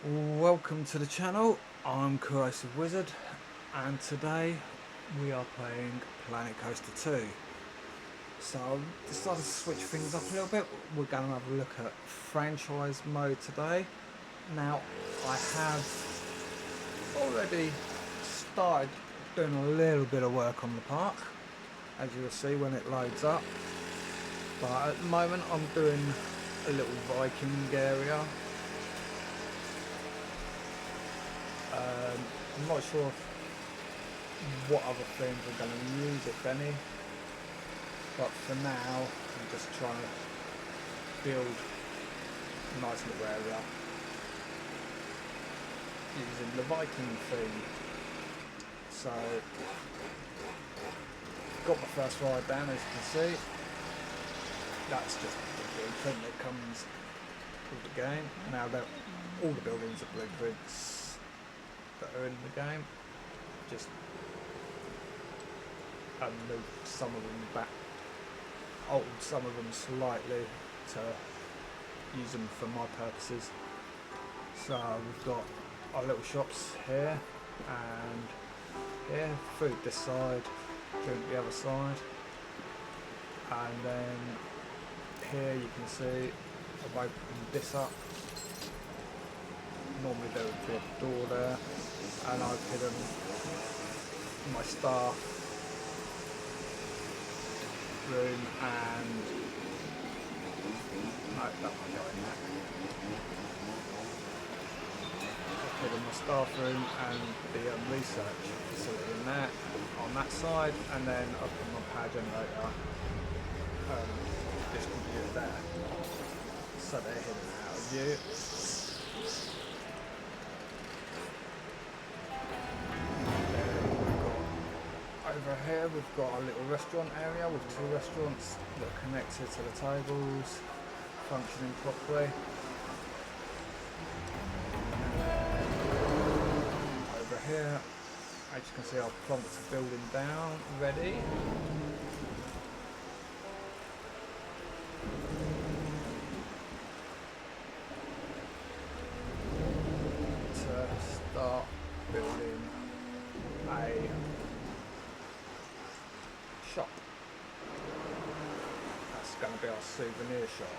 Welcome to the channel. I'm Corrosive Wizard, and today we are playing Planet Coaster 2. So I decided to switch things up a little bit. We're going to have a look at franchise mode today. Now, I have already started doing a little bit of work on the park, as you will see when it loads up. But at the moment I'm doing a little Viking area. I'm not sure what other themes we're going to use, if any, but for now I'm just trying to build a nice little area using the Viking theme. So got my first ride down, as you can see. That's just the blueprint that comes with the game. Now that all the buildings are blueprints that are in the game, just moved some of them back, altered some of them slightly to use them for my purposes. So we've got our little shops here and here, food this side, drink the other side, and then here you can see I've opened this up. Normally there would be a door there, and I've hidden my staff room and no, that won't go in there. I've hidden my staff room and the research facility in there on that side, and then I've put my power generator distributed there, so they're hidden out of view. Over here we've got a little restaurant area with two restaurants that are connected to the tables, functioning properly. Over here, as you can see, I've plonked a building down, ready. To start building a shop. That's going to be our souvenir shop.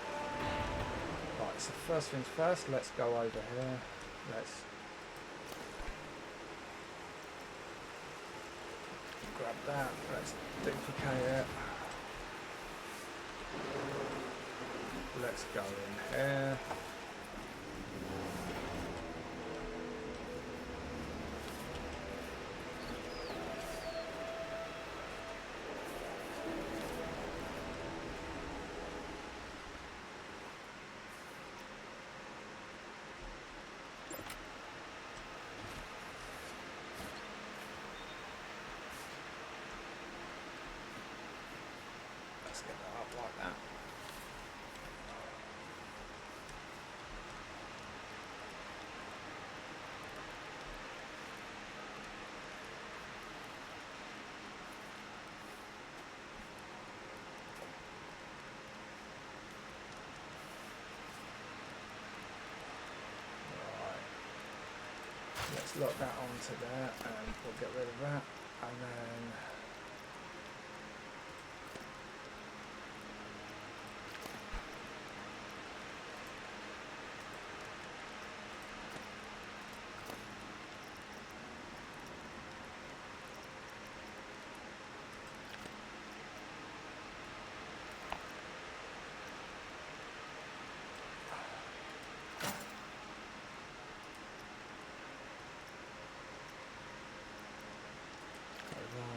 Right, so first things first, let's go over here. Let's grab that, let's duplicate it. Let's go in here. Let's get that up like that. Let's lock that onto there and we'll get rid of that, and then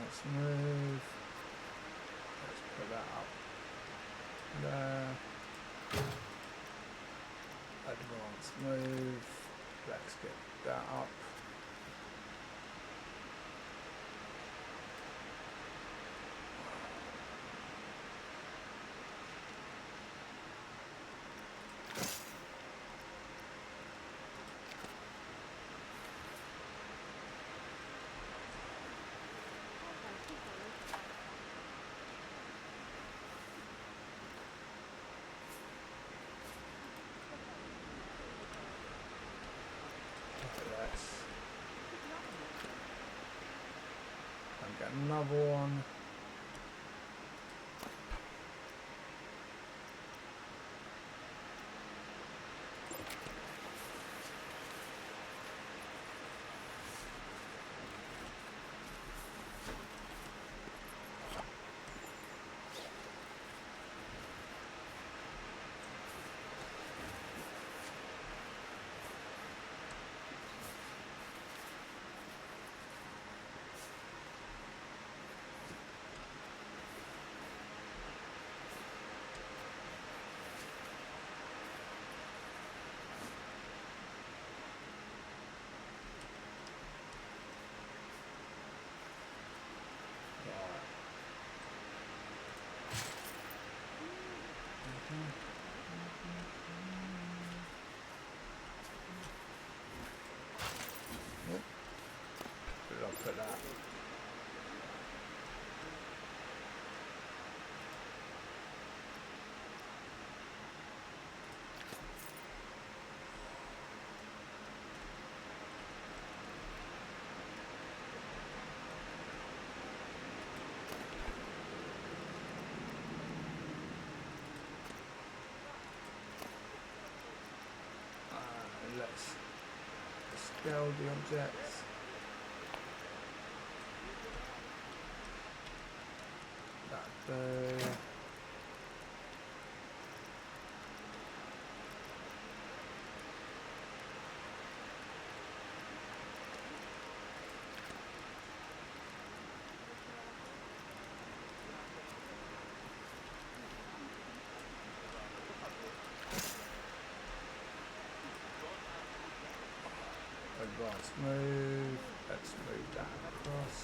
let's move. Let's put that up there. Advanced move. Let's get that up. Let's and get another one. Put that. Let's scale the objects. Advanced move. Let's move that across.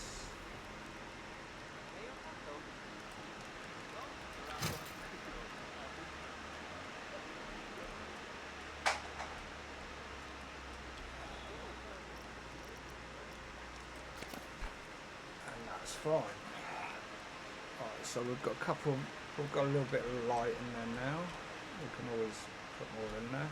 Fine. Alright, so we've got a little bit of light in there now. We can always put more in there.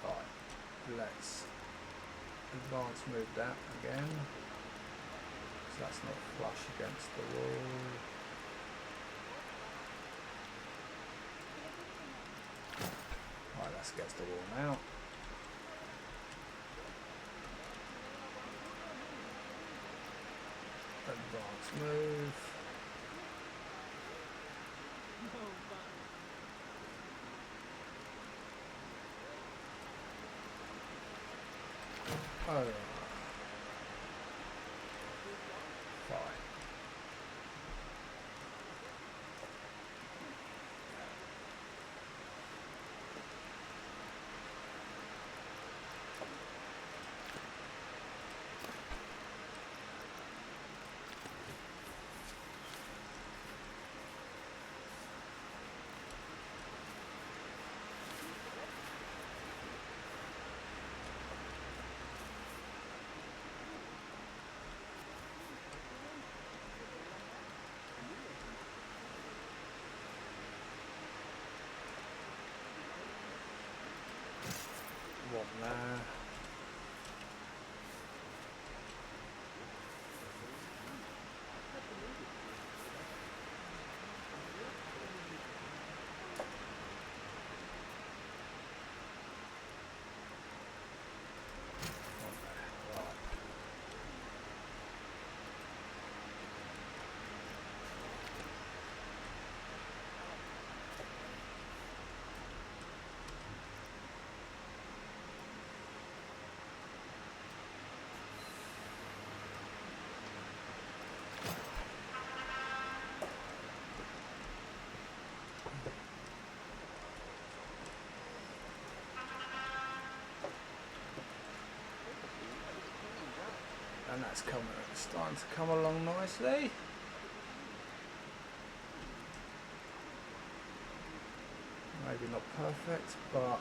Alright, let's advance move that again. So that's not flush against the wall. Right, that's against the wall now. Advance move. Oh. Fine. One there. And that's starting to come along nicely. Maybe not perfect, but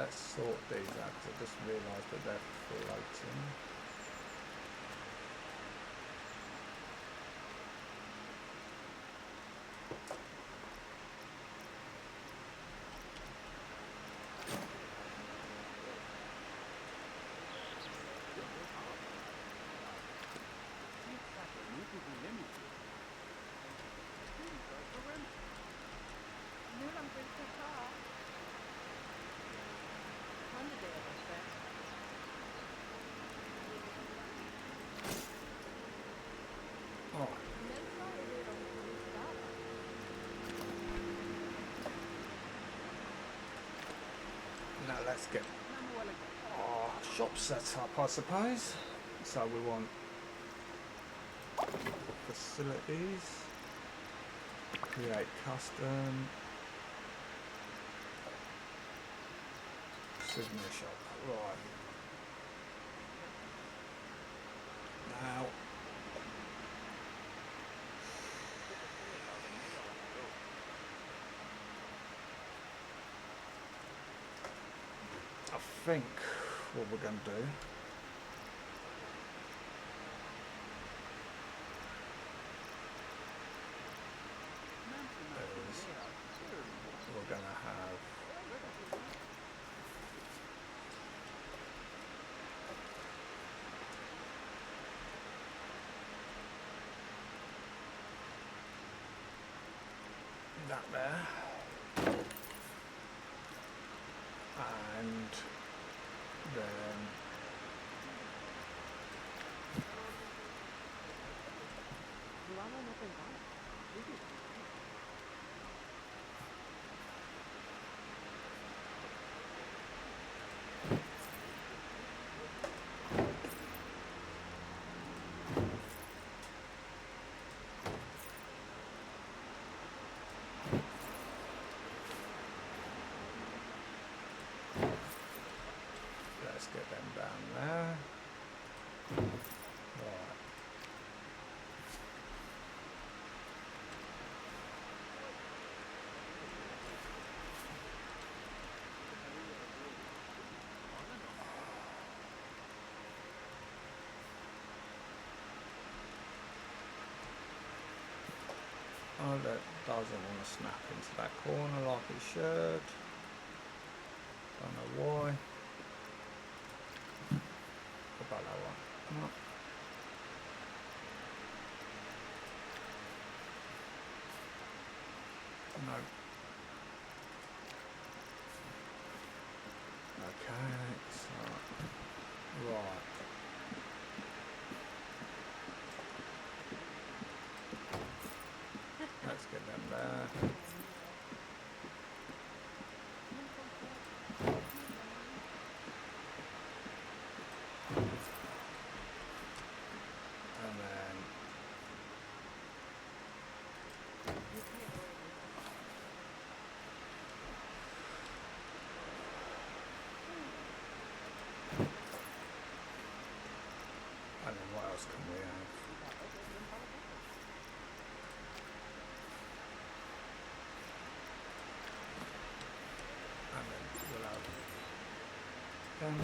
let's sort these out, 'cause I just realised that they're floating. Oh, now let's get our shop set up, I suppose. So we want facilities, create custom, souvenir shop. Right. Now I think what we're going to do is we're going to have that there, and then let's get them down there. Right. Oh, that doesn't want to snap into that corner like it should. Don't know why. What about that one? No. No. Okay, so right. Let's get them there. And then what else can we have? And then we'll have them.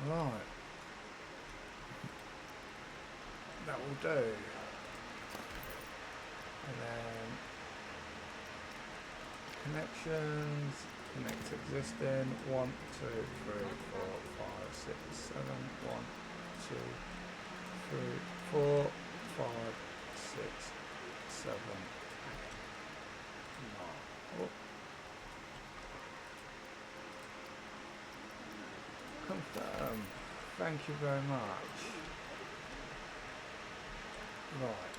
Right. That will do. And then connections, connect existing, 1, 2, 3, 4, 5, 6, 7, 1, 2, 3, 4, 5, 6, 7, 8, 9. Oh. Confirm. Thank you very much. Right.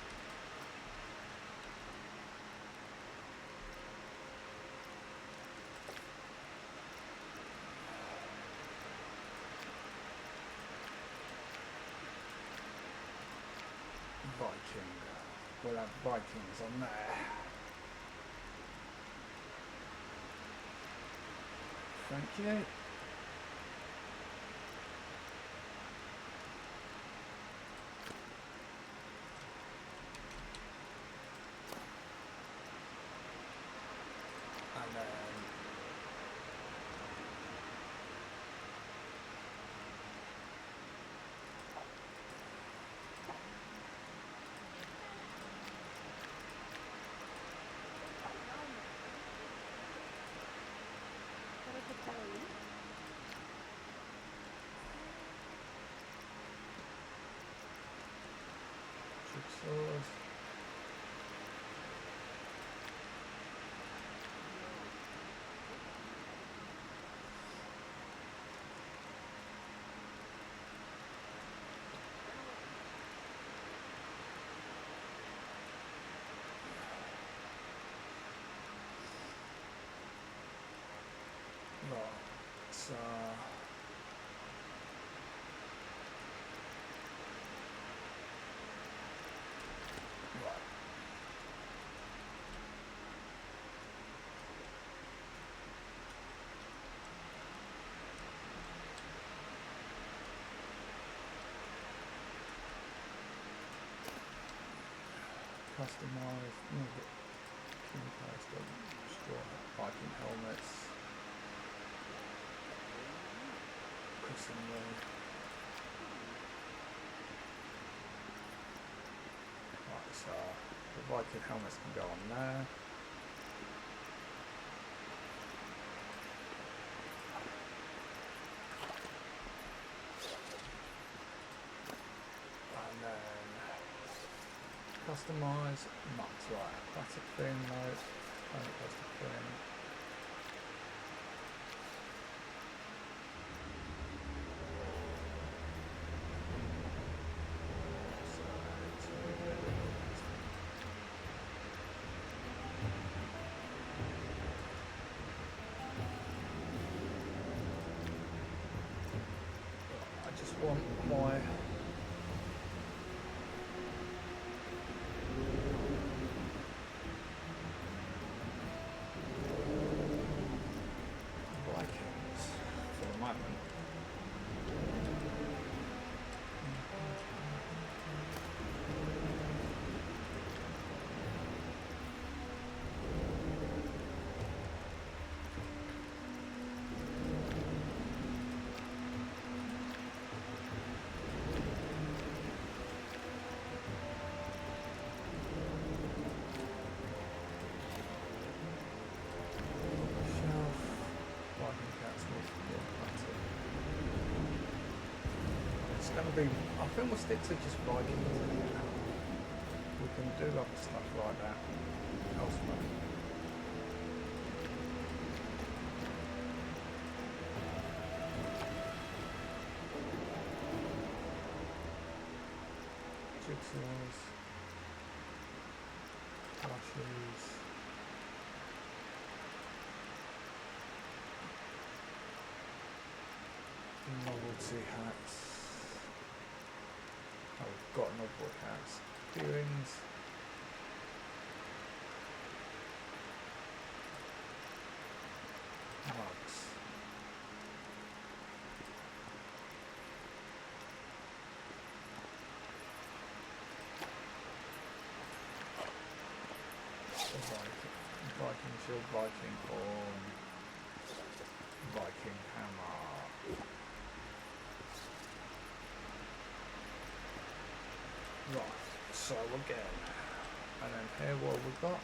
Viking. We'll have Vikings on there. thank you. And then jigsaws. Right, so right. Customized, king custom, straw Viking helmets, custom right, so the Viking helmets can go on there. And then customise maps, right, aquatic fin mode, aquatic fin. I just want my Vikings for the moment. It's going to be, I think we'll stick to just Vikings. We can do other stuff like that elsewhere. Jigsaws, brushes. Novelty hats. Oh, we've got novelty hats. Earrings. Mugs. Viking shield, Viking horn, Viking hammer. Right, so again, and then here what have we got?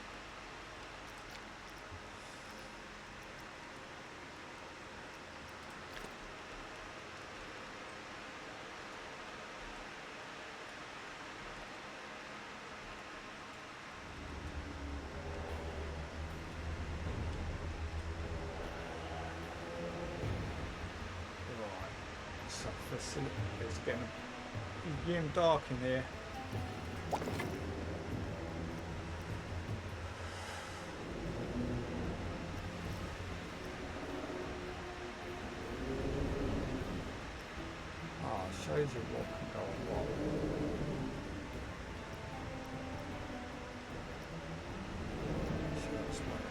Right, so it's getting dark in here. Shows you what can go on what. Shows what.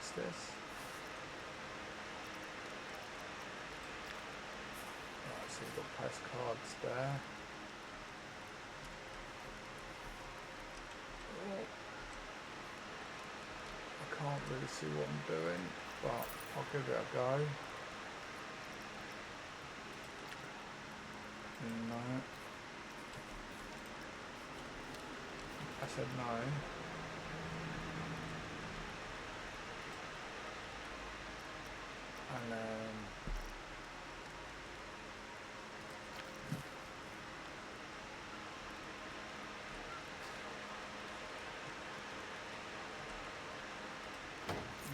What's this? Right, so we've got postcards there. Oh, I can't really see what I'm doing, but I'll give it a go. No. I said no. And then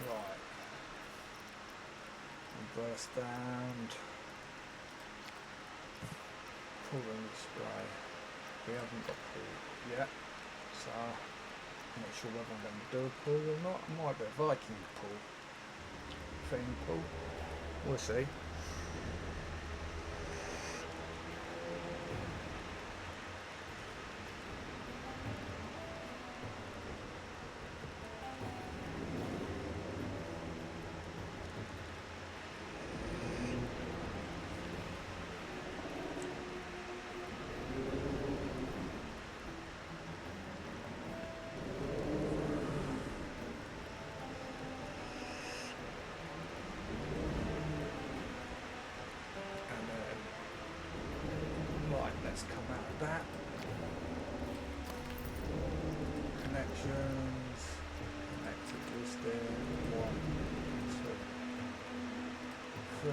right. Umbrella stand. Pool room display. We haven't got pool yet, so I'm not sure whether I'm going to do a pool or not. It might be a Viking pool. Theme pool. We'll see. Let's come out of that. Connections. Connect existing. 1, 2, 3.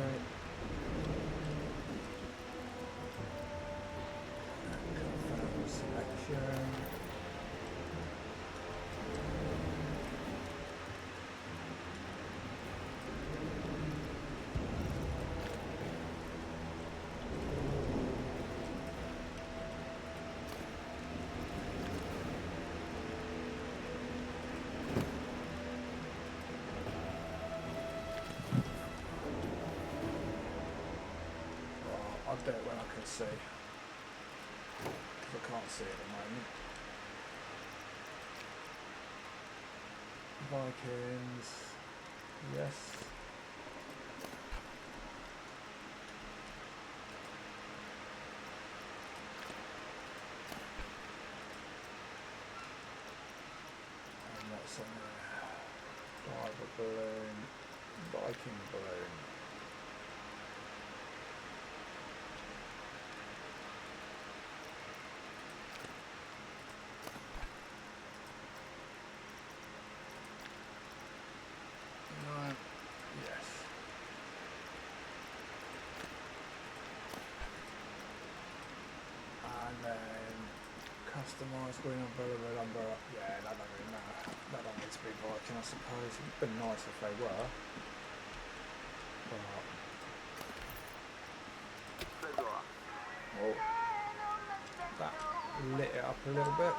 Confirm selection. I'll do it when I can see, because I can't see at the moment. Vikings, yes. And what's on there? Diver balloon, Viking balloon. Customised green umbrella, red umbrella. Yeah, that don't really matter. That don't need to be Viking, I suppose. It'd been nice if they were. But well, that lit it up a little bit.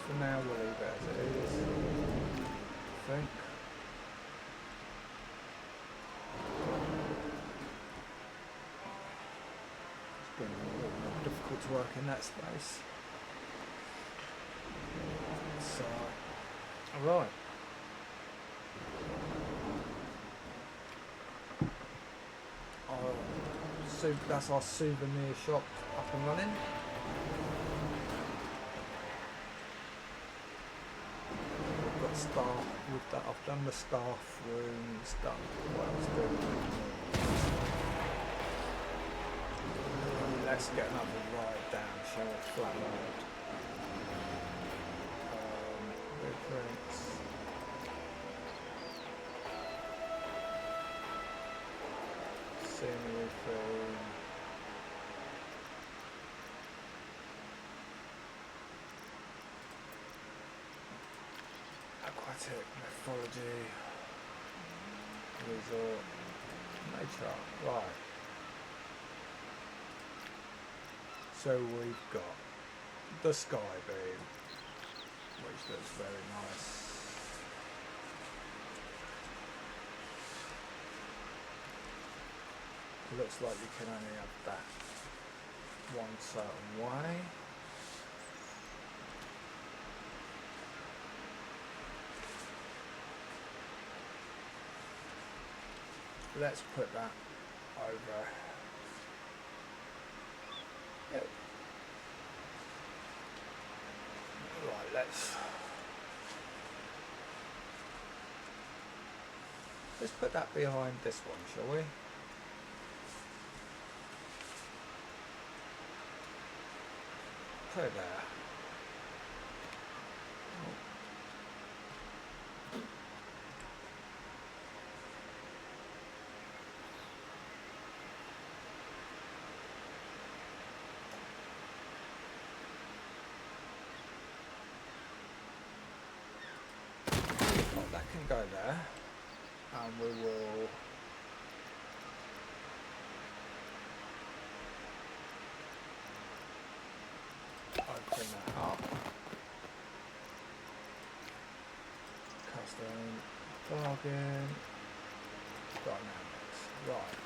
For now we'll leave it as it is, I think. It's been a little more difficult to work in that space. So, alright. So that's our souvenir shop up and running. Staff with that, I've done the staff rooms, done what else do. Let's get another ride down, shall we? Flat ride. Blueprints. Scenery theme. Attic, mythology, resort, nature. Right. So we've got the sky beam, which looks very nice. It looks like you can only have that one certain way. Let's put that over. Yep. Right, let's put that behind this one, shall we? Put it there. That can go there, and we will open that up. Custom, bargain, dynamics, right.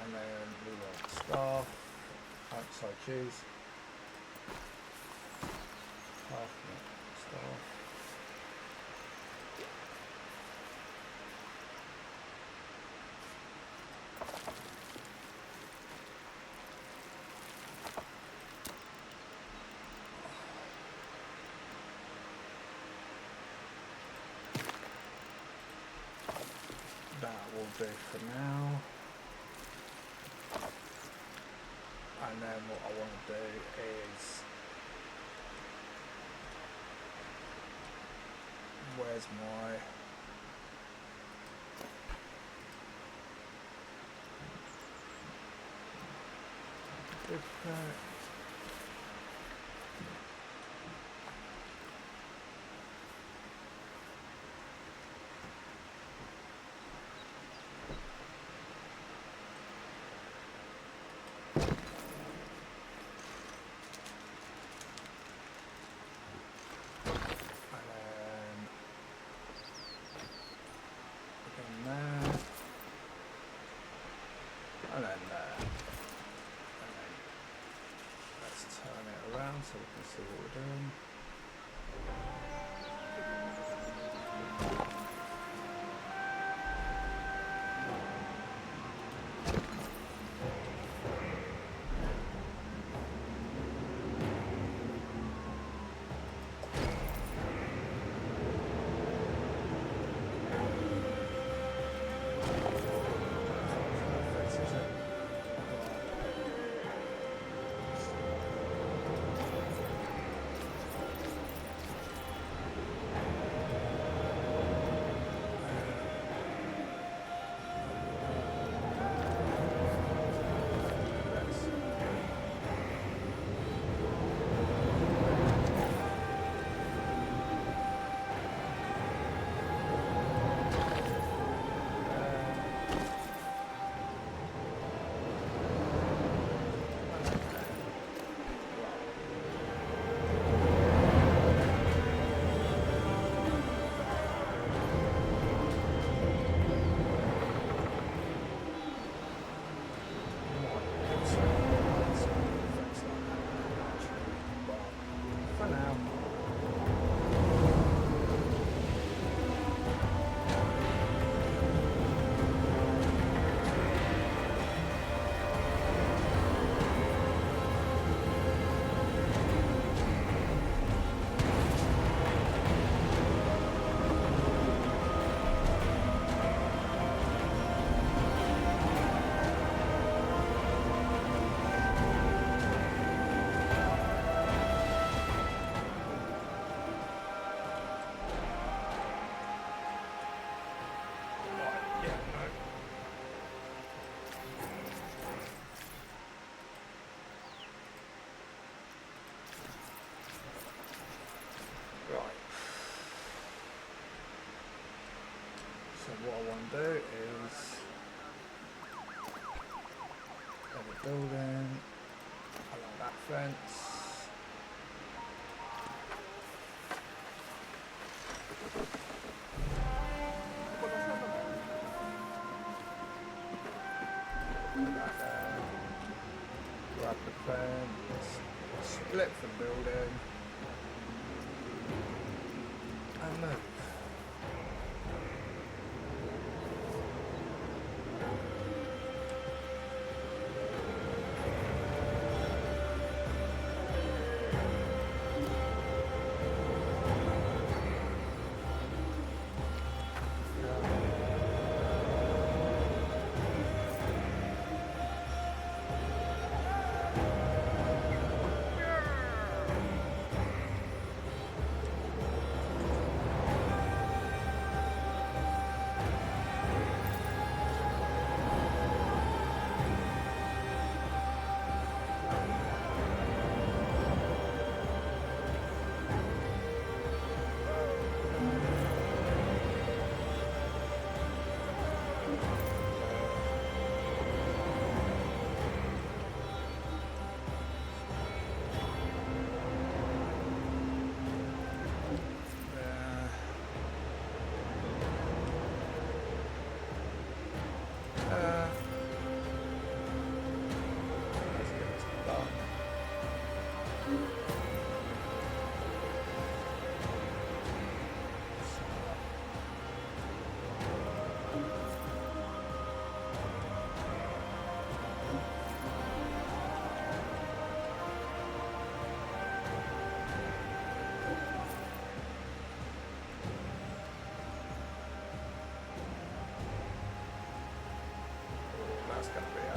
And then we want staff, outside choose, half staff. That will do for now. And then what I want to do is, where's my big planet? And then let's turn it around so we can see what we're doing. going to do is build a building along that fence. Grab the fence, split the building, and move. That's going to be out.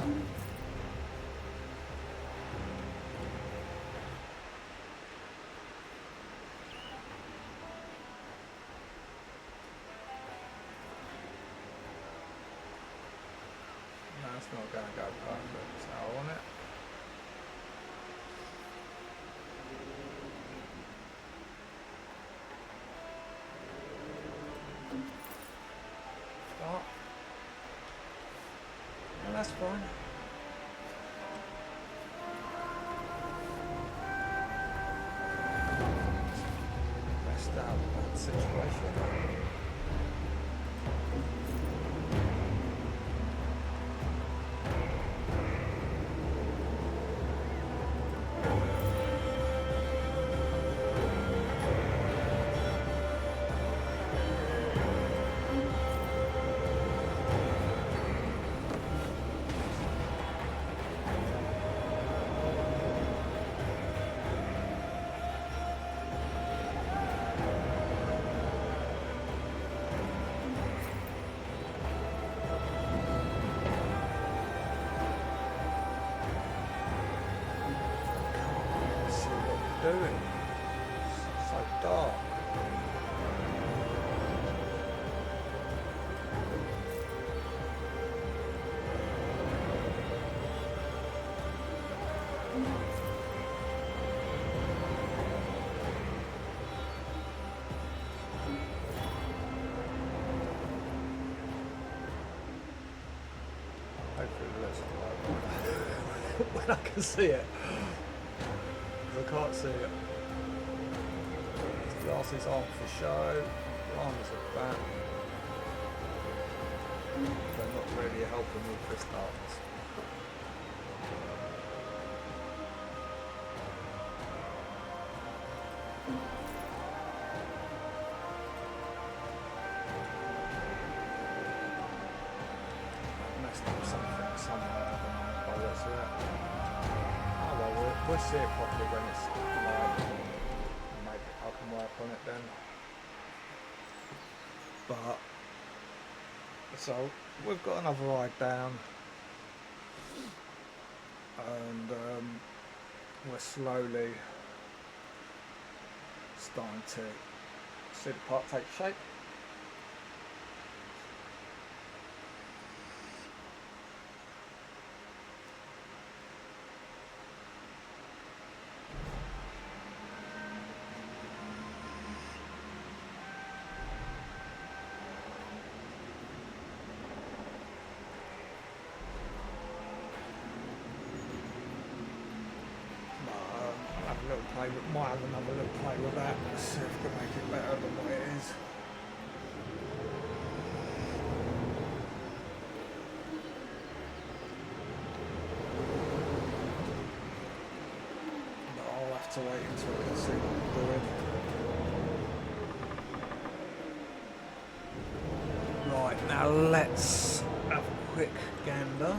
No, it's not going to go perfect, so I want it. Start. Well, that's fine. Best out of that situation. Doing so dark. Hopefully it looks like when I can see it. I can't see it. His glasses aren't for show. Arms are back. They're not really helping with this darkness. I've messed up something somewhere by the looks of it. We'll see it properly when it's live. Maybe I can work on it then. But so we've got another ride down, and we're slowly starting to see the park take shape. might have another little play with that. See if we can make it better than what it is. But I'll have to wait until I can see what I'm doing. Right, now let's have a quick gander.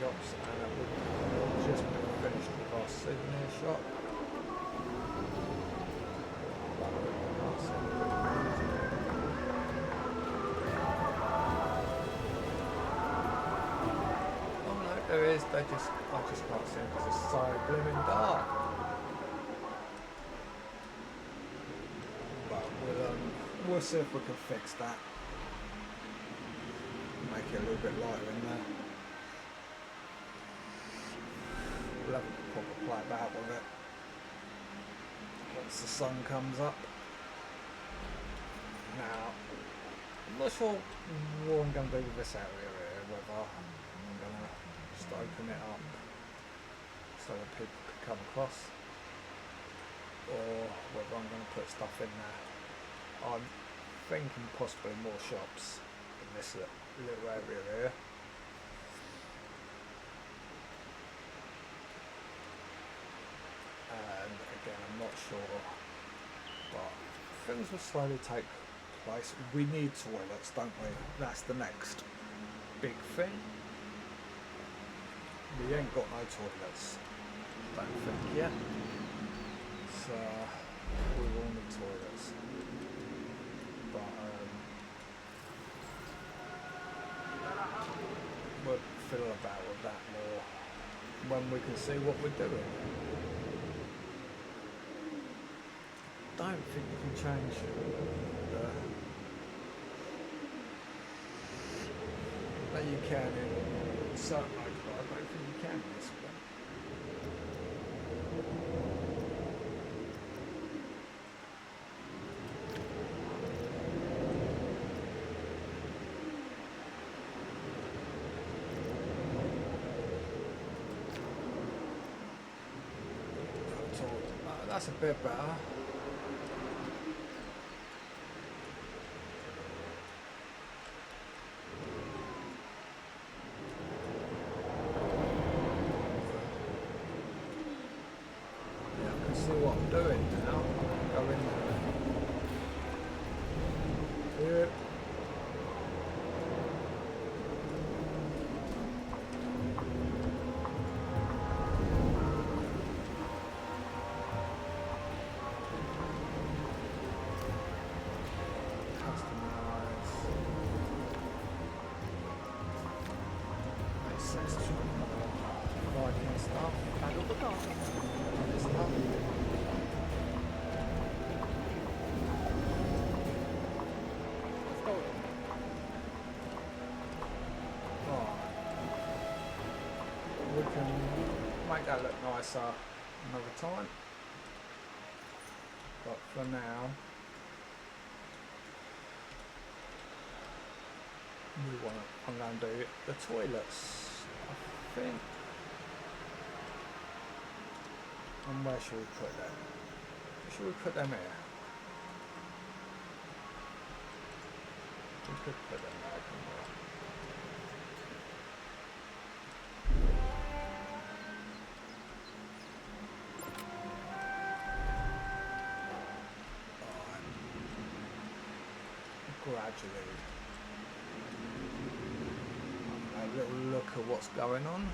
Shops, and we've just finished with our souvenir shop. Oh no, there is. I just can't see it because it's so blooming dark. But we'll see if we can fix that. Make it a little bit lighter in there. We'll have a proper play about with it once the sun comes up. Now, I'm not sure what I'm going to do with this area here, whether I'm going to just open it up so that people can come across, or whether I'm going to put stuff in there. I'm thinking possibly more shops in this little area here. And again, I'm not sure, but things will slowly take place. We need toilets, don't we? That's the next big thing. We ain't got no toilets, don't think yet. So we will need toilets. But we'll fiddle about with that more when we can see what we're doing. I don't think you can change that you can in certain modes, but I don't think you can in this one. That's a bit better. See what I'm doing now. Go in there. Yep. Customize. Makes sense to more Viking stuff. And all the stuff. We can make that look nicer another time, but for now I'm going to do the toilets, I think. And where should we put them? Should we put them here? We could put them there, couldn't we? Gradually have a little look at what's going on.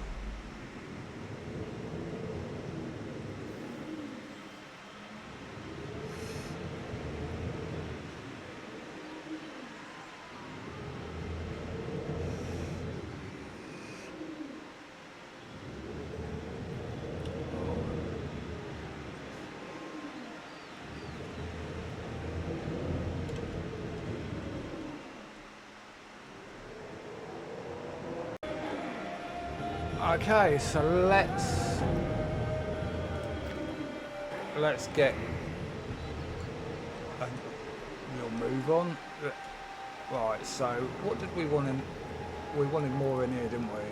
Okay, so let's get a real move on. Right, so what did we want in? We wanted more in here, didn't we?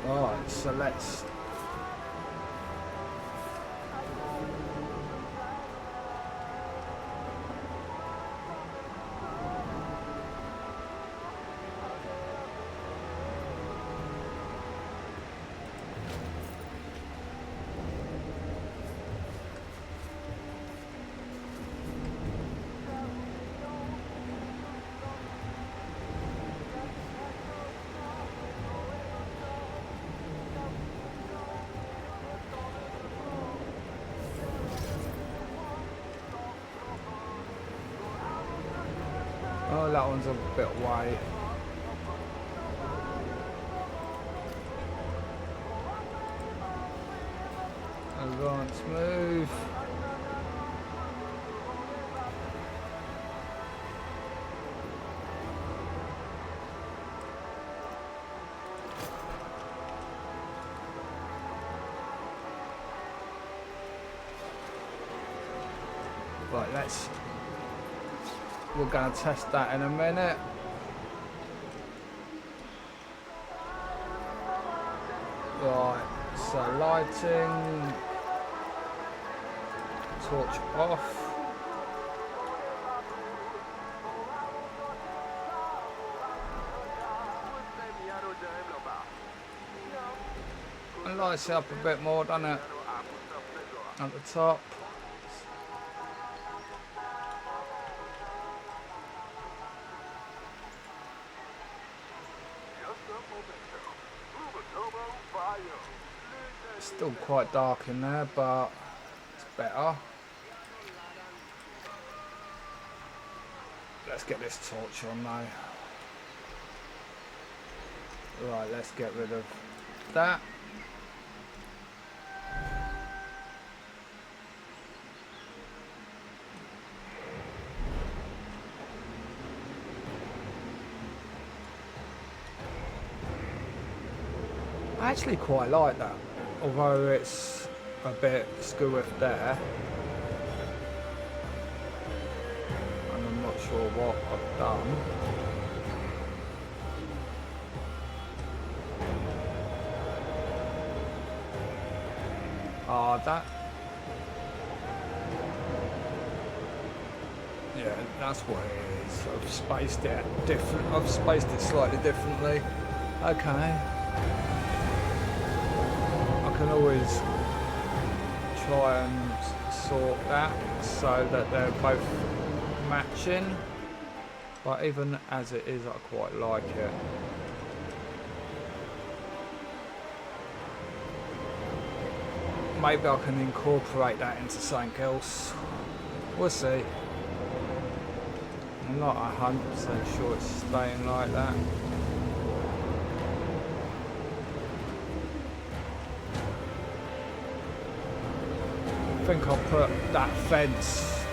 Alright, so let's... Oh, that one's a bit away. Advance move. Right, we're going to test that in a minute. Right, so lighting, torch off. And lights it up a bit more, doesn't it? At the top. Still quite dark in there, but it's better. Let's get this torch on now. Right, let's get rid of that. I actually quite like that, although it's a bit skewiffed there, and I'm not sure what I've done. Yeah, that's what it is. I've spaced it different. I've spaced it slightly differently. Okay. I can always try and sort that so that they're both matching, but even as it is, I quite like it. Maybe I can incorporate that into something else. We'll see. I'm not 100% sure it's staying like that. I think I'll put that fence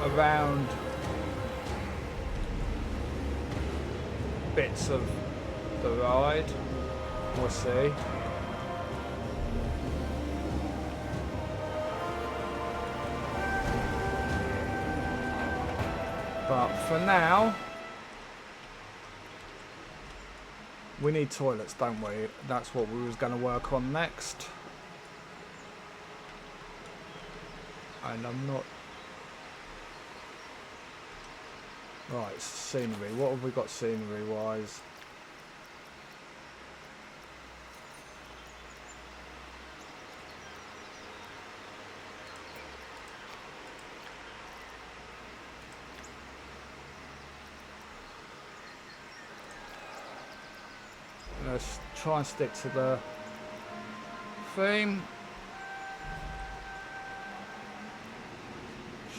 around bits of the ride. We'll see. But for now, we need toilets, don't we? That's what we was going to work on next. And I'm not... Right, scenery. What have we got scenery-wise? Let's try and stick to the theme.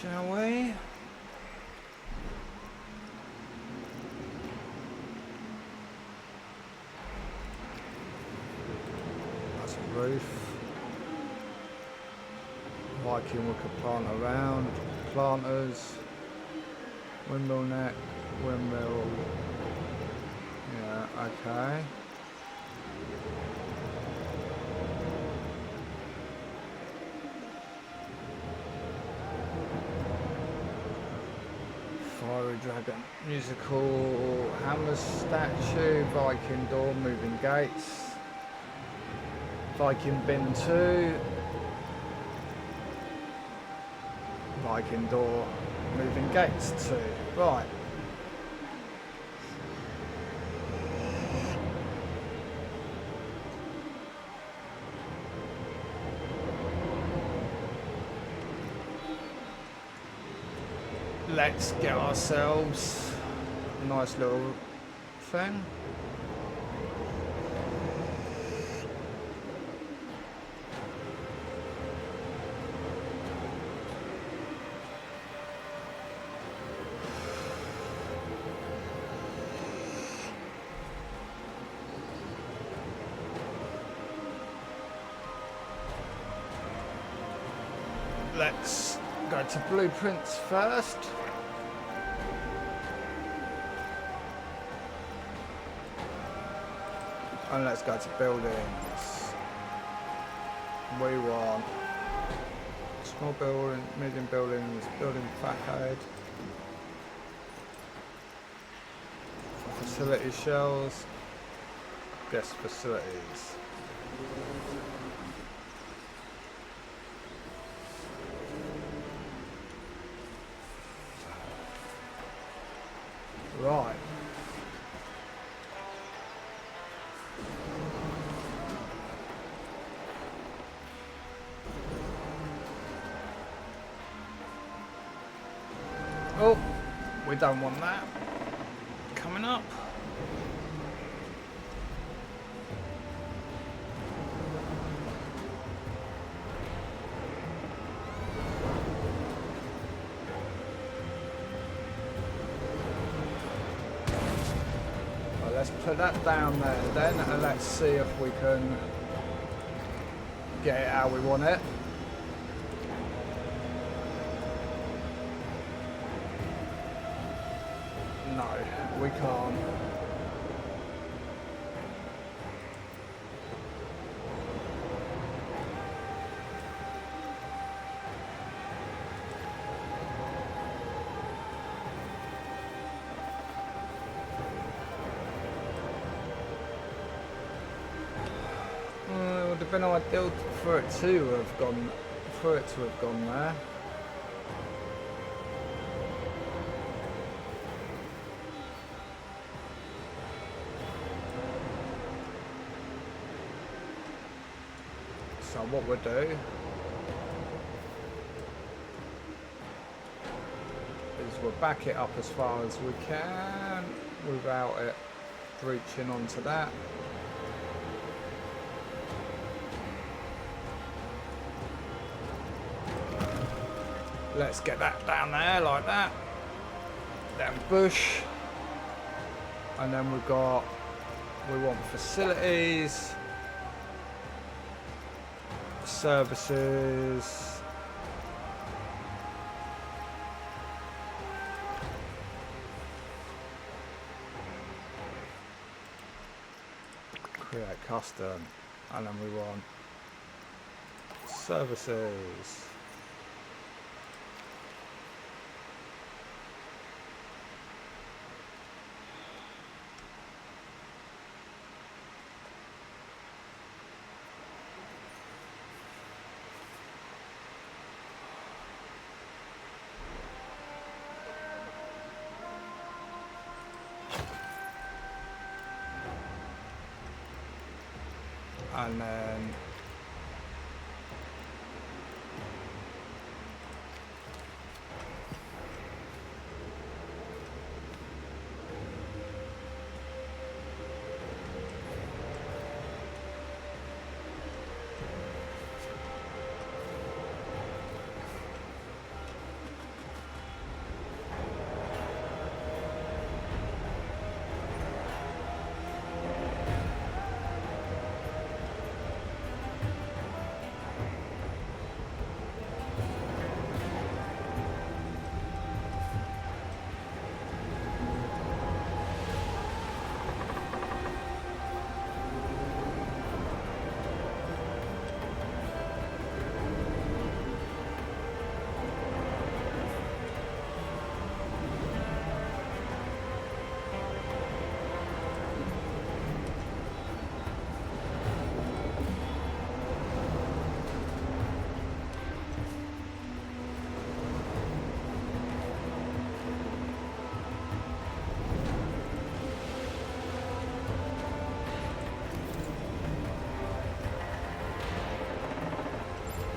Shall we? That's a roof. Viking we could plant around. Planters. Windmill neck. Windmill. Yeah, okay. Fiery dragon, musical hammer statue, Viking door, moving gates, Viking bin 2, Viking door, moving gates 2. Right. Let's get ourselves a nice little thing. Let's go to blueprints first. And let's go to buildings. We want small building, medium buildings, building facade, facility shells, guest facilities. Right. Oh, we don't want that coming up. Well, let's put that down there then, and let's see if we can get it how we want it. No, we can't. It would have been ideal for it to have gone, there. So what we'll do is we'll back it up as far as we can without it reaching onto that. Let's get that down there like that. Then bush. And then we want facilities. Services. Create custom. And then we want services. and then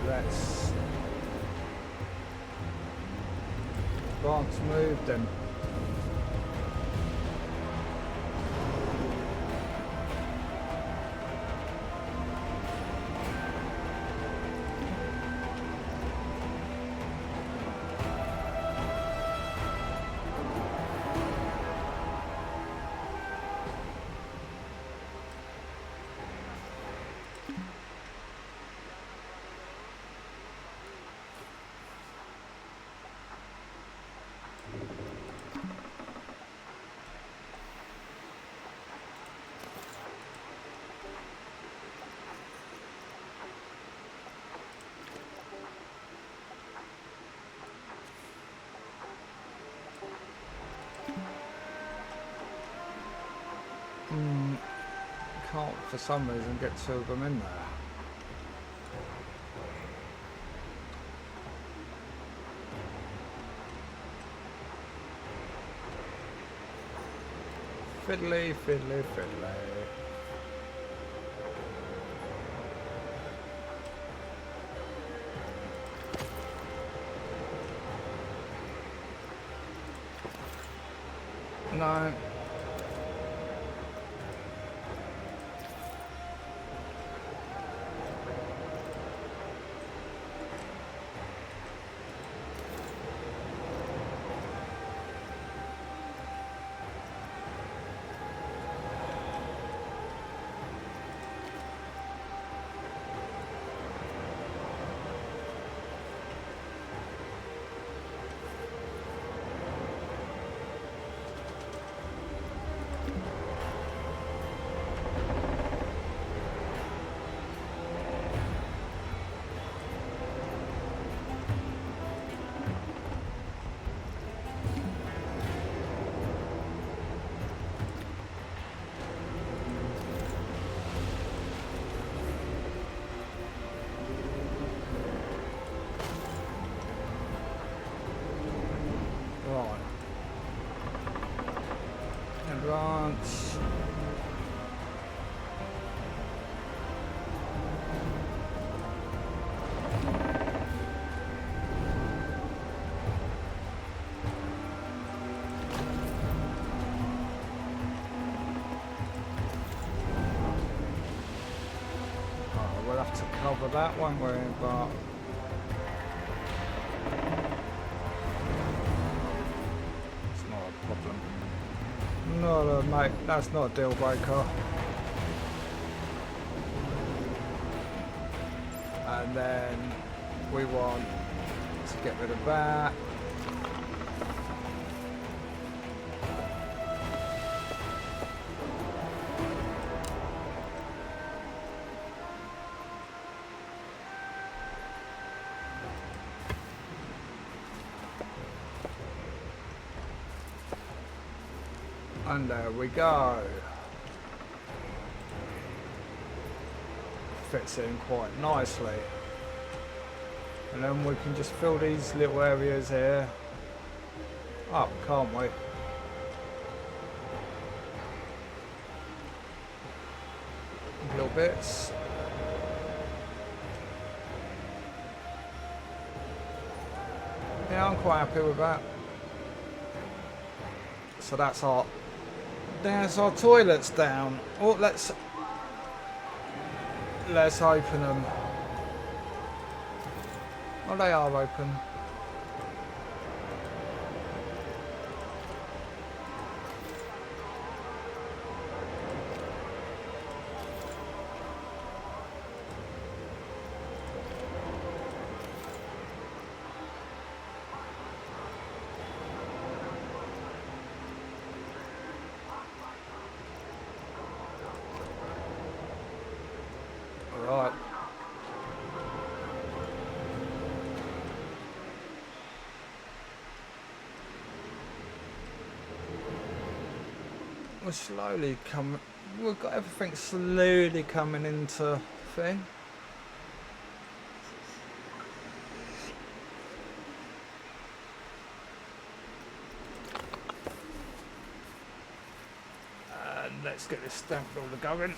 let's advance move then. Can't for some reason get two of them in there. Fiddly, fiddly, fiddly. No. Advance. Oh, we'll have to cover that, won't we? But it's not a problem. No, mate, that's not a deal breaker. And then we want to get rid of that. And there we go. Fits in quite nicely. And then we can just fill these little areas here up, can't we? Little bits. Yeah, I'm quite happy with that. So that's our... There's our toilets down. Oh, let's open them. Oh, they are open. Right. We're slowly coming... We've got everything slowly coming into thing. And let's get this stamp roller going.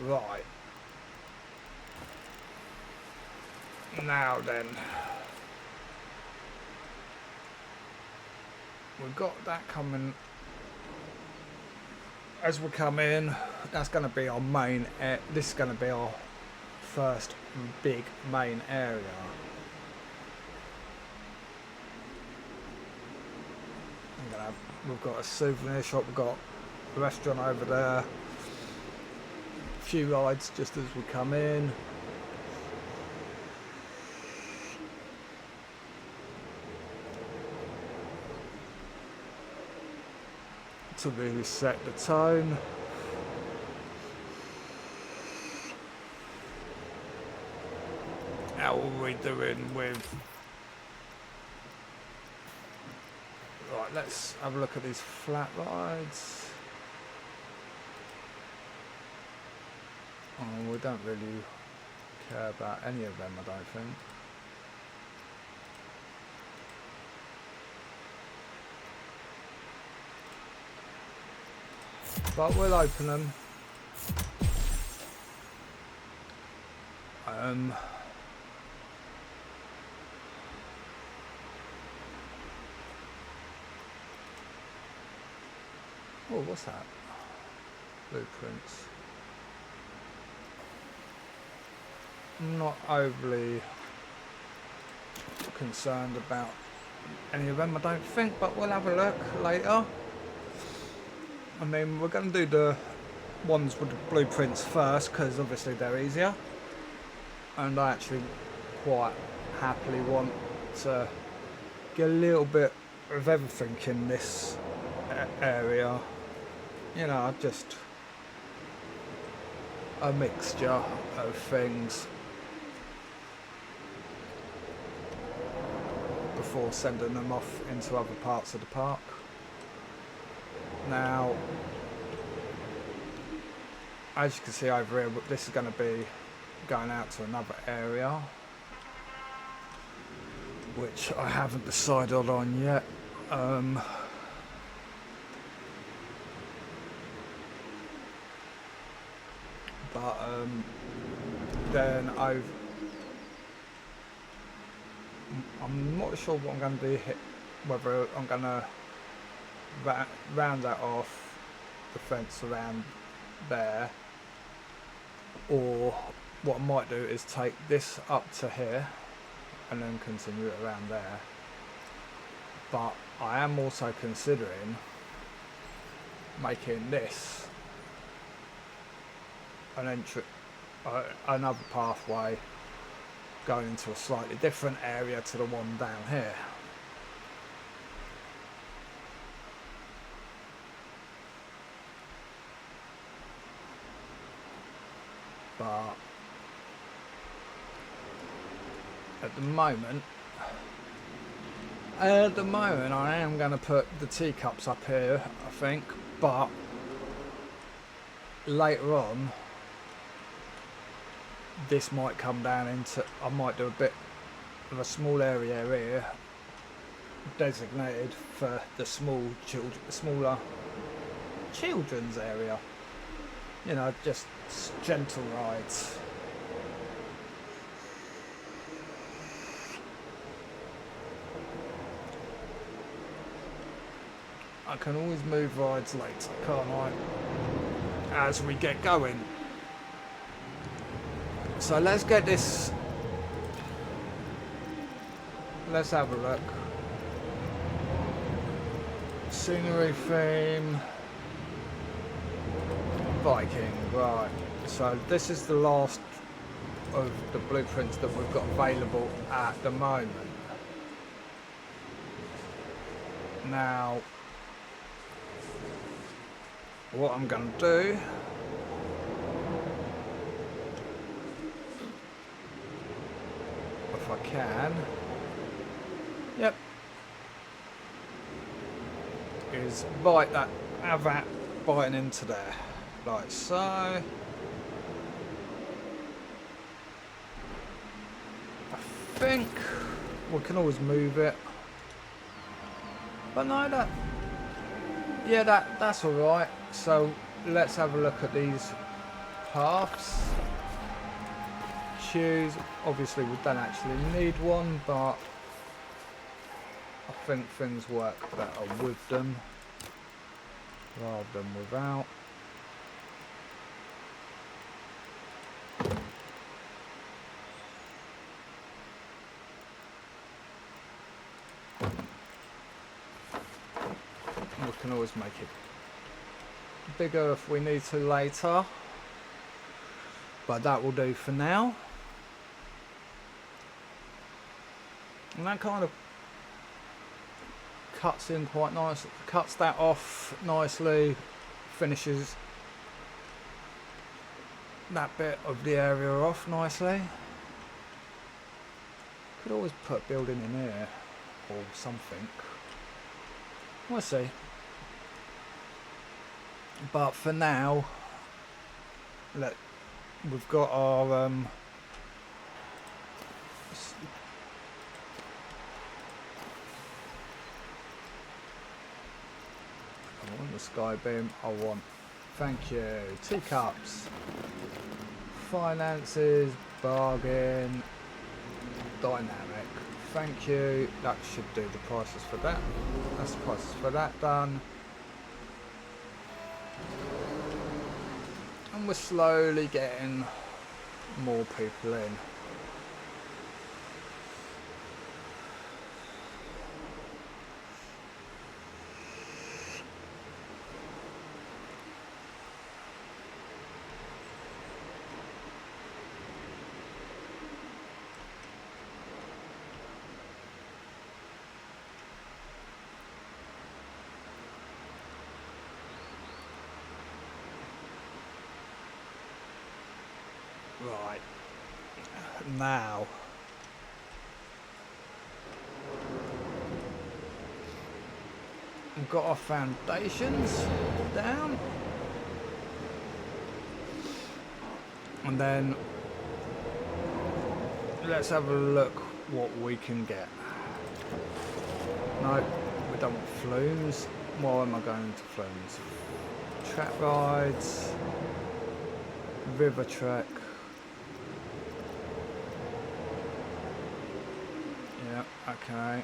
Right. Now then. We've got that coming. As we come in, that's going to be our main... this is going to be our first big main area. We've got a souvenir shop, we've got a restaurant over there. A few rides just as we come in. To really set the tone. How are we doing with... Right, let's have a look at these flat rides. Oh, we don't really care about any of them, I don't think. But we'll open them. Oh, what's that? Blueprints. I'm not overly concerned about any of them, I don't think, but we'll have a look later. I mean, we're going to do the ones with the blueprints first because obviously they're easier, and I actually quite happily want to get a little bit of everything in this area. You know, just a mixture of things before sending them off into other parts of the park. Now, as you can see over here, this is going to be going out to another area, which I haven't decided on yet. Then I'm not sure what I'm going to do here, whether I'm going to round that off the fence around there, or what I might do is take this up to here and then continue it around there. But I am also considering making this an entry, another pathway going into a slightly different area to the one down here. But at the moment I am going to put the teacups up here, I think, but later on, this might come down into, I might do a bit of a small area here designated for the smaller children's area. You know, just gentle rides. I can always move rides later, can't I? As we get going. So let's get this. Let's have a look. Scenery theme. Viking, right. So this is the last of the blueprints that we've got available at the moment. Now, what I'm going to do, if I can, yep, is bite that, have that biting into there, like so. I think we can always move it, but no, that, yeah, that's all right. So let's have a look at these paths. Choose. Obviously, we don't actually need one, but I think things work better with them rather than without. We can always make it bigger if we need to later, but that will do for now. And that kind of cuts in quite nice, cuts that off nicely, finishes that bit of the area off nicely. Could always put a building in here or something, we'll see. But for now, we've got our I want the sky beam. I want, thank you, teacups, finances, bargain, dynamic. Thank you. That should do the prices for that. That's the prices for that done. And we're slowly getting more people in. Right, now we've got our foundations down, and then let's have a look what we can get. No, we don't want flumes. Why am I going to flumes? Track rides, river trek. Okay,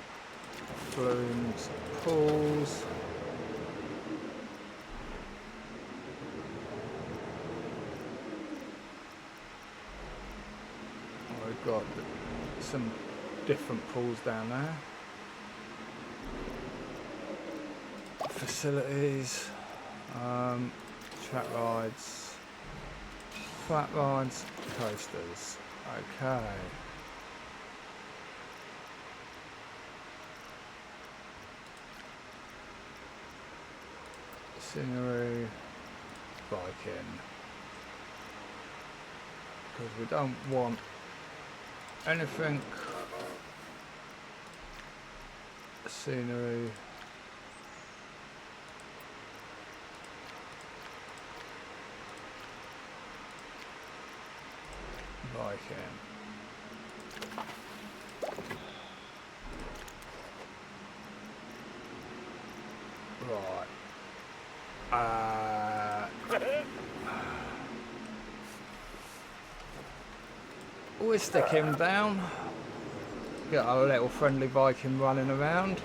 flumes, pools. We've got some different pools down there. Facilities, track rides, flat rides, coasters. Okay. Scenery, Viking, because we don't want anything. Scenery, Viking. Right. We'll stick him down. Get our little friendly Viking running around.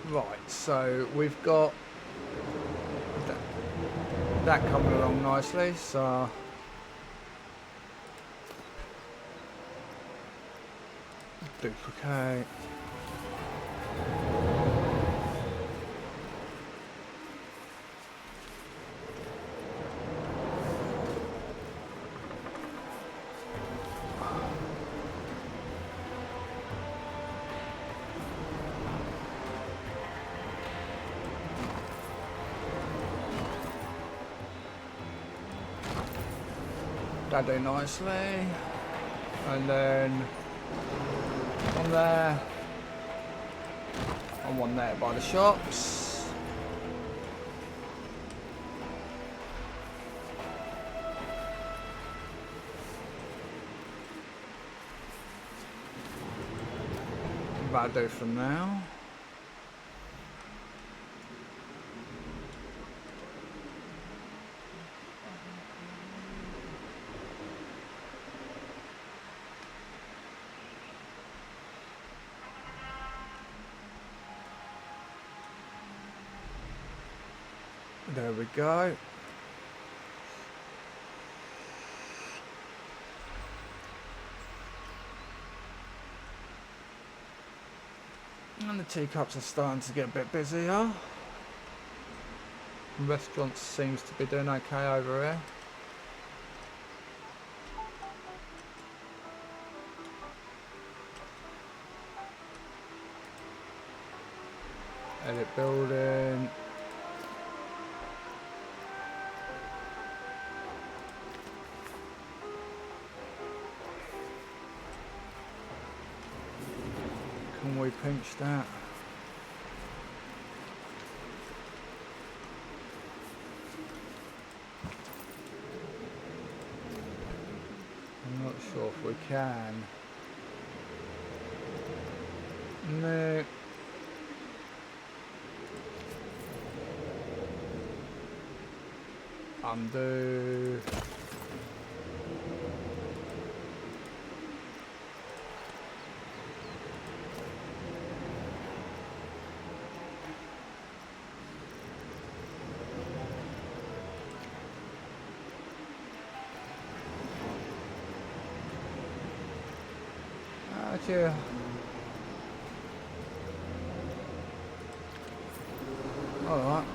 Right, so we've got that coming along nicely, so duplicate. That do nicely, and then one there, and one there by the shops. That'll do for now. There we go. And the teacups are starting to get a bit busier. The restaurant seems to be doing okay over here. Edit building. Can we pinch that? I'm not sure if we can. No. Undo. Yeah. All right.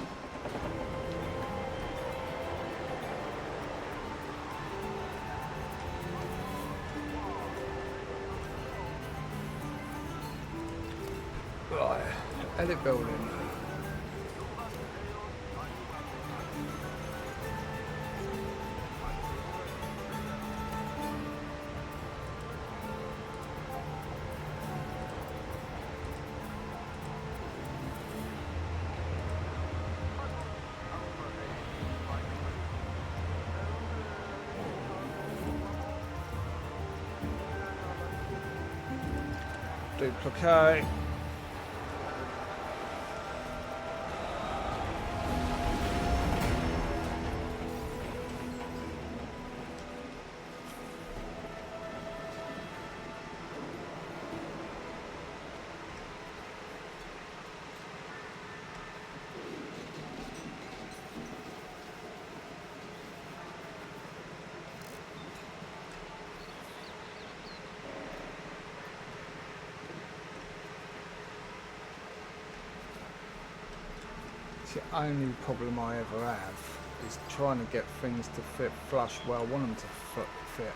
Right. Edit building. Duplicate. The only problem I ever have is trying to get things to fit flush where I want them to fit.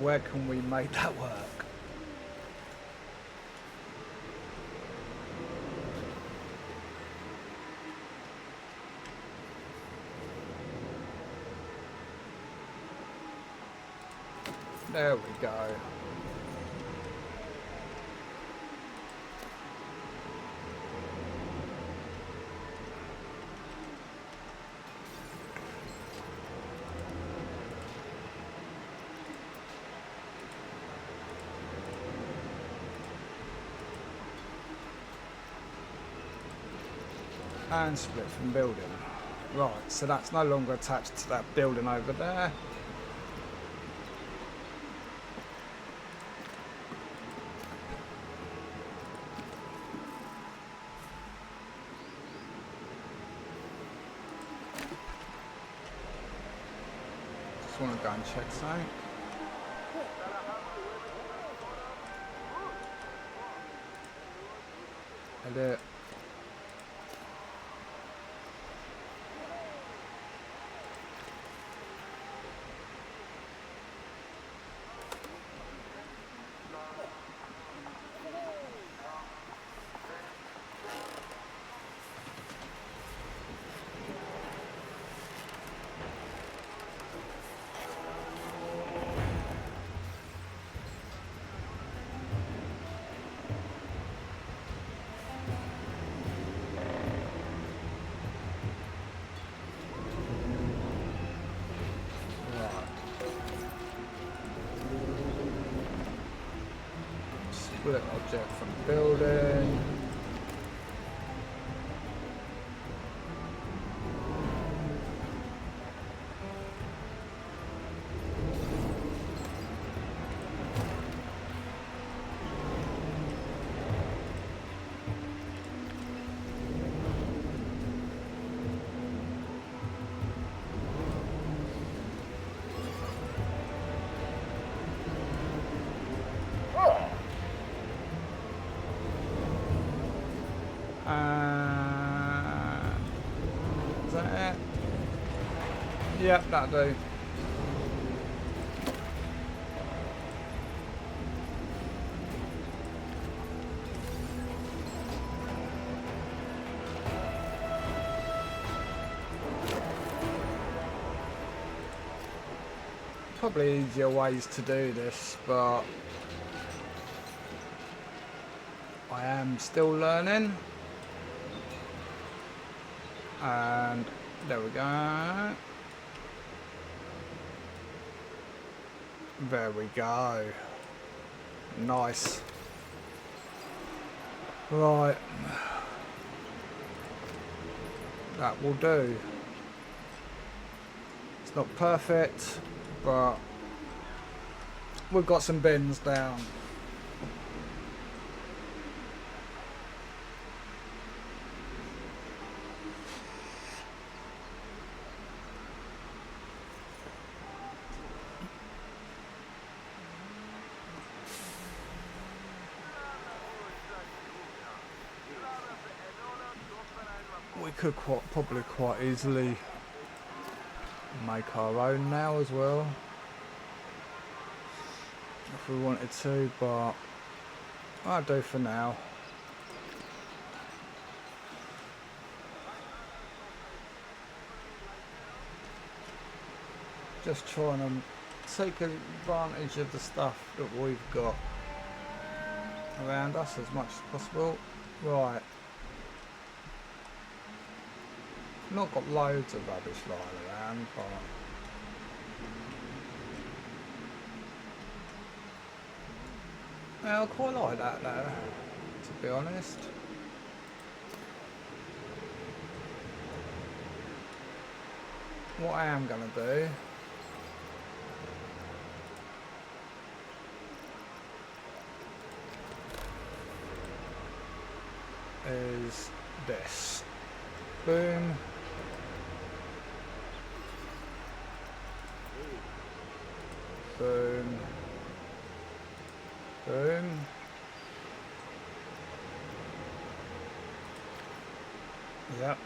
Where can we make that work? There we go. And split from building. Right, so that's no longer attached to that building over there. Just want to go and check something. Edit. Split object from building. Is that it? Yep, that'll do. Probably easier ways to do this, but I am still learning. And there we go. There we go. Nice. Right. That will do. It's not perfect, but we've got some bins down. We could probably quite easily make our own now as well, if we wanted to, but I'll do for now. Just trying to take advantage of the stuff that we've got around us as much as possible. Right. Not got loads of rubbish lying around, but yeah, I quite like that though, to be honest. What I am gonna do is this. Boom. Boom. Boom. Yep.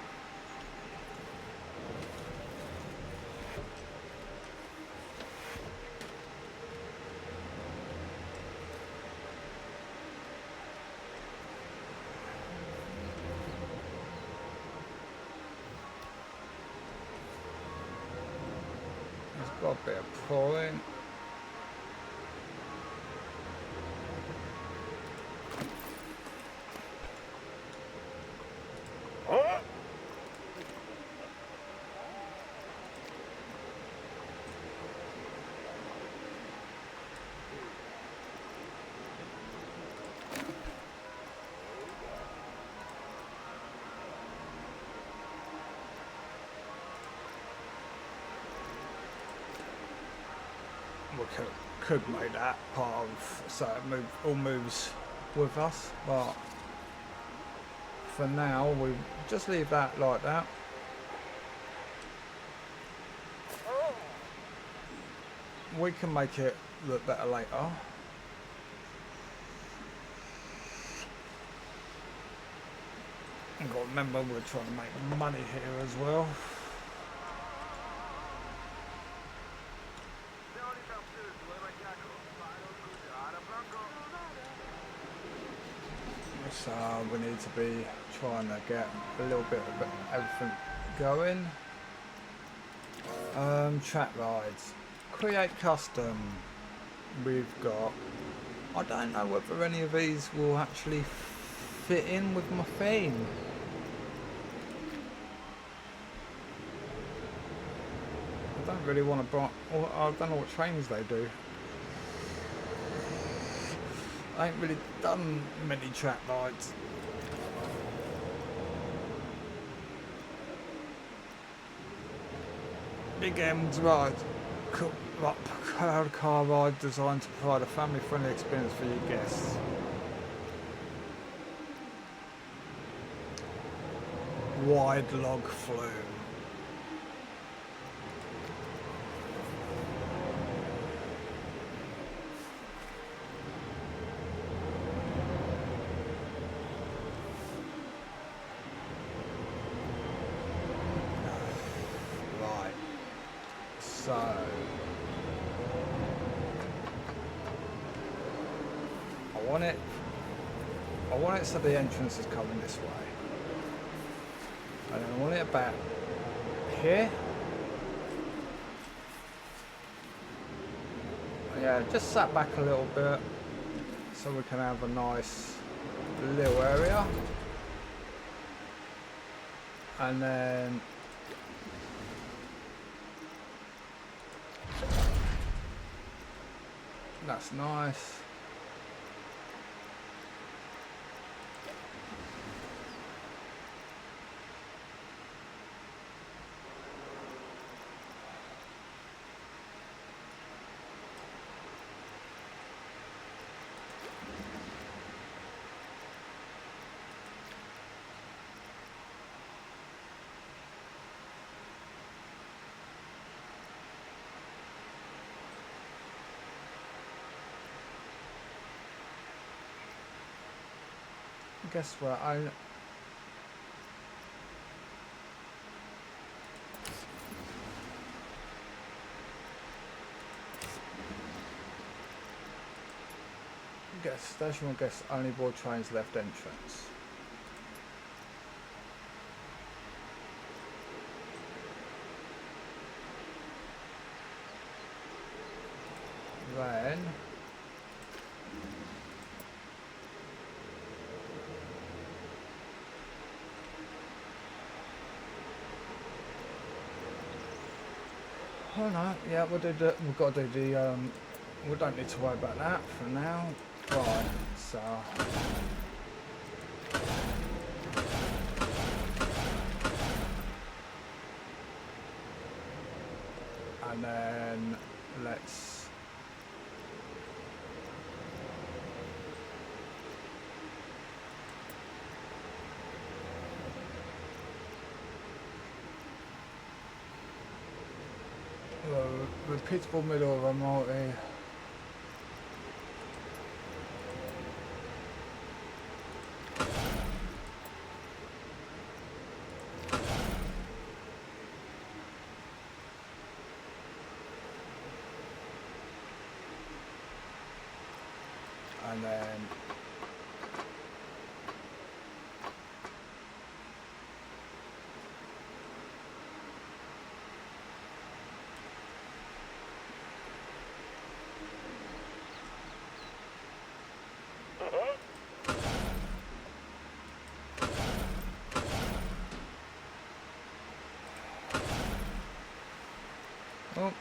Got a bit of pouring. We could make that part of, so it all moves with us, but for now we just leave that like that. We can make it look better later. You've got to remember we're trying to make money here as well. So we need to be trying to get a little bit of everything going. Track rides. Create custom. We've got... I don't know whether any of these will actually fit in with my theme. I don't really want to buy... I don't know what trains they do. I ain't really done many track rides. Big M's ride. Crowd car ride designed to provide a family-friendly experience for your guests. Wide log flume. So I want it so the entrance is coming this way. And I want it about here. Yeah, just sat back a little bit so we can have a nice little area. And then that's nice. Guess what? Station will guess only board trains left entrance. Then oh no, yeah, we'll do the, we've got to do the, we don't need to worry about that for now. Right, so... And then, let's... repeatable middle of a multi. And then Oh.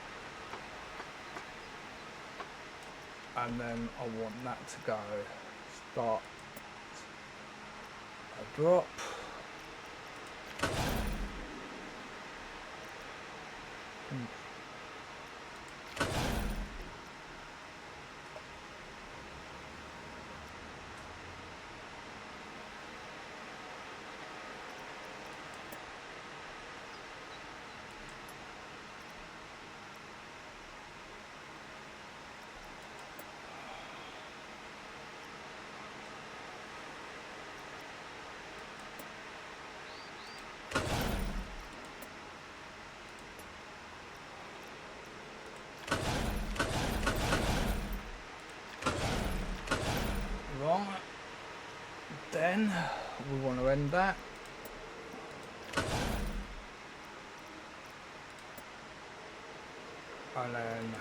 And then I want that to go start a drop. Right, then we want to end that. And then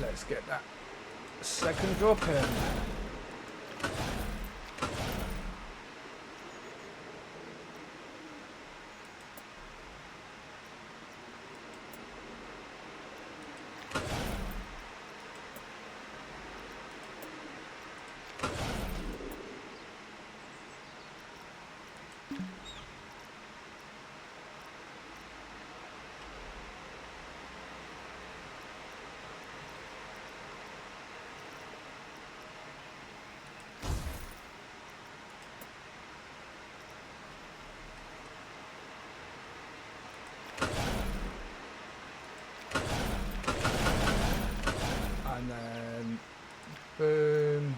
let's get that second drop in. And then boom.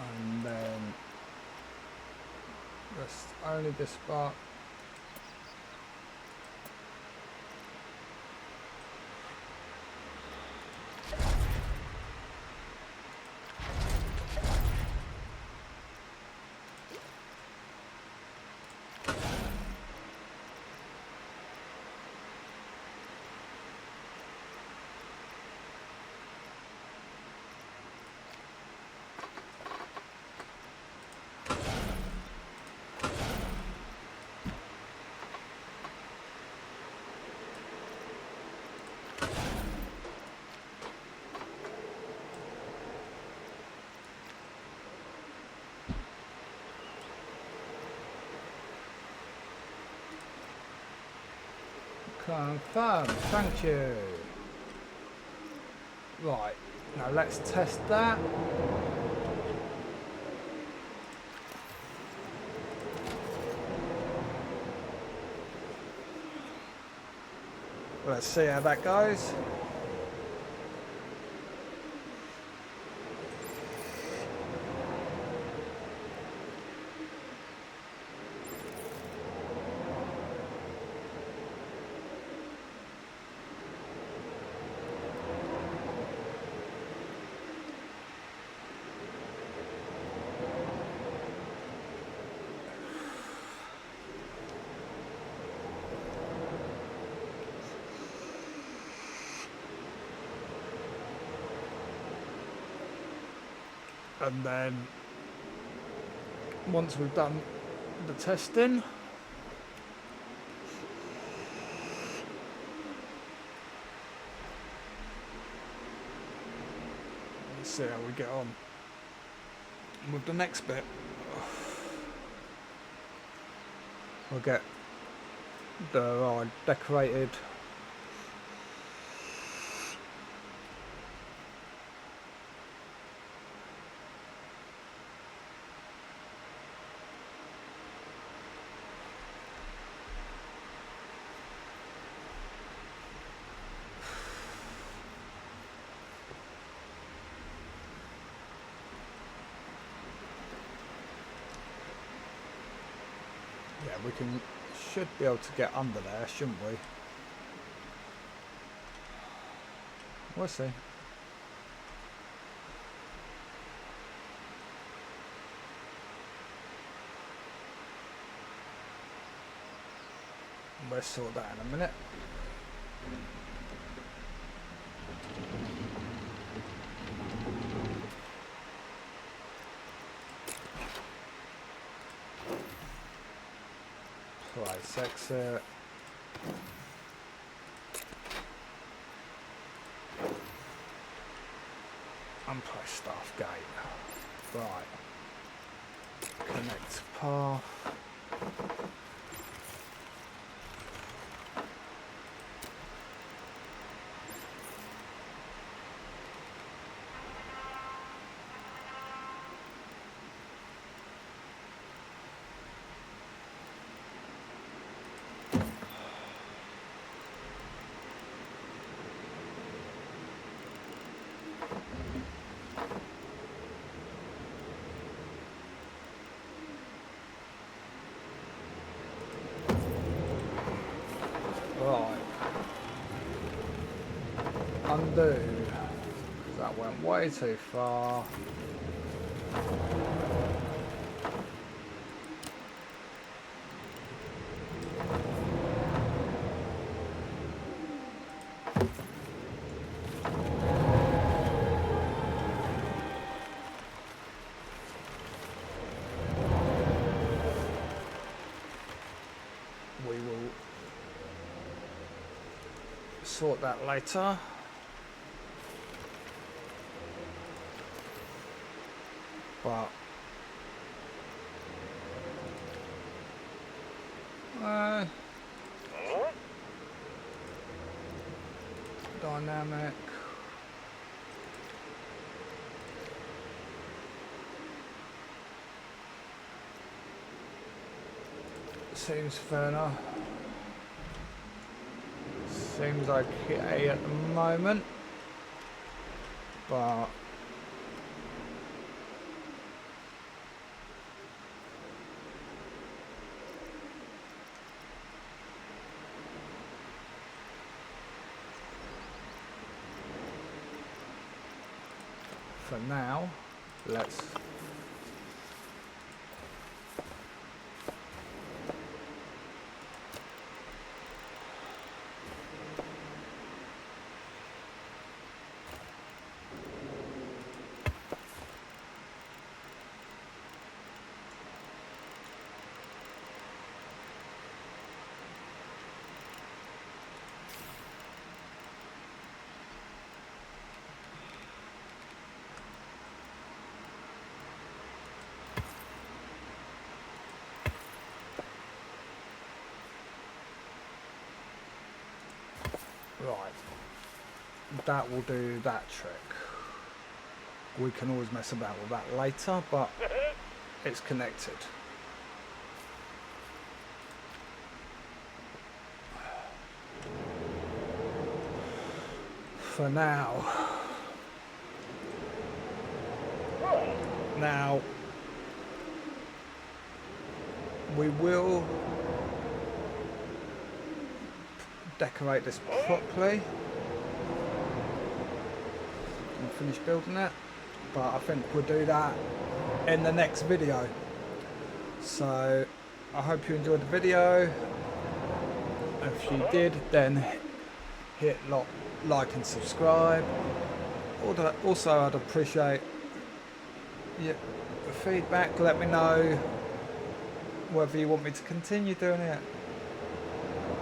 And then just only this spot. Confirm, thank you. Right, now let's test that. Let's see how that goes. And then once we've done the testing, let's see how we get on with the next bit. We'll get the decorated should be able to get under there, shouldn't we? We'll see. We'll sort that in a minute. Place exit. Unplace staff gate. Right. Connect path. Right. Undo. That went way too far. We will sort that later. But dynamic. Seems fair enough. Seems okay at the moment, but for now, let's Right, that will do that trick. We can always mess about with that later, but it's connected. For now. Now, we will decorate this properly and finish building it, but I think we'll do that in the next video. So I hope you enjoyed the video. If you did, then hit like and subscribe. Also, I'd appreciate your feedback. Let me know whether you want me to continue doing it,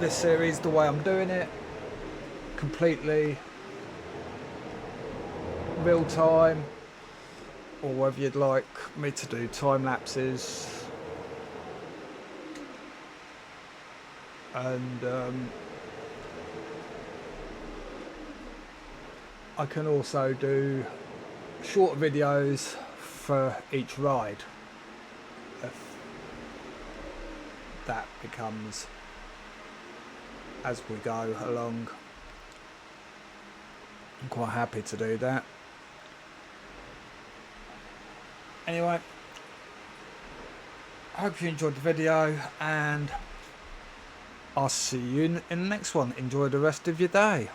this series, the way I'm doing it, completely real time, or whether you'd like me to do time lapses, and I can also do short videos for each ride if that becomes as we go along. I'm quite happy to do that. Anyway, I hope you enjoyed the video, and I'll see you in the next one. Enjoy the rest of your day.